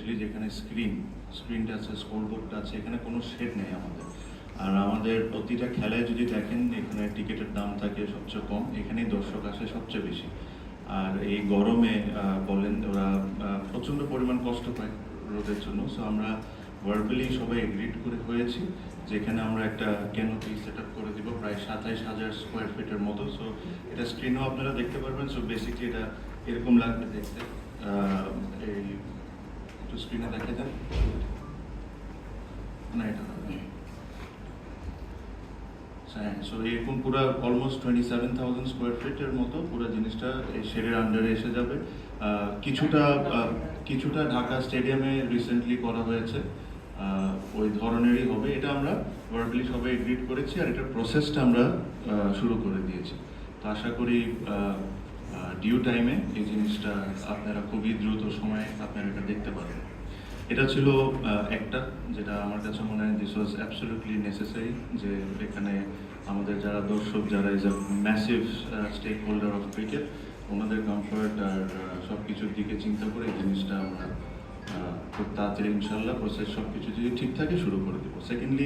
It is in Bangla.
স্পেশালি যেখানে স্ক্রিনটা আছে, স্কোরবোর্ডটা আছে, এখানে কোনো শেড নেই আমাদের। আর আমাদের প্রতিটা খেলায় যদি দেখেন, এখানে টিকিটের দাম থাকে সবচেয়ে কম, এখানেই দর্শক আসে সবচেয়ে বেশি। আর এই গরমে বলেন ওরা প্রচণ্ড পরিমাণ কষ্ট পায় রোদের জন্য। সো আমরা ভার্বালি সবাই এগ্রিড করে হয়েছি, যেখানে আমরা একটা ক্যানোপি সেট আপ করে দিব প্রায় 27,000 স্কোয়ার ফিটের মতো। সো এটা স্ক্রিনও আপনারা দেখতে পারবেন। সো বেসিকলি এটা এরকম লাগবে দেখতে। এই একটু স্ক্রিনে দেখা যান না, এটা হ্যাঁ। সো এরকম পুরো অলমোস্ট 27,000 স্কোয়ার ফিটের মতো পুরো জিনিসটা এই শেডের আন্ডারে এসে যাবে। কিছুটা কিছুটা ঢাকা স্টেডিয়ামে রিসেন্টলি করা হয়েছে, ওই ধরনেরই হবে। এটা আমরা ভার্বালি সবাই এগ্রিড করেছি, আর এটার প্রসেসটা আমরা শুরু করে দিয়েছি। তো আশা করি ডিউ টাইমে এই জিনিসটা আপনারা খুবই দ্রুত সময়ে আপনারা এটা দেখতে পারবেন। এটা ছিল একটা, যেটা আমার কাছে মনে হয় দিস ওয়াজ অ্যাবসলিউটলি নেসেসারি, যে এখানে আমাদের যারা দর্শক, যারা is a massive stakeholder of cricket, ওনাদের কমফর্ট আর সব কিছুর দিকে চিন্তা করে এই জিনিসটা আমরা খুব তাড়াতাড়ি ইনশাল্লাহ প্রসেস সব কিছু যদি ঠিক থাকে শুরু করে দেবো। সেকেন্ডলি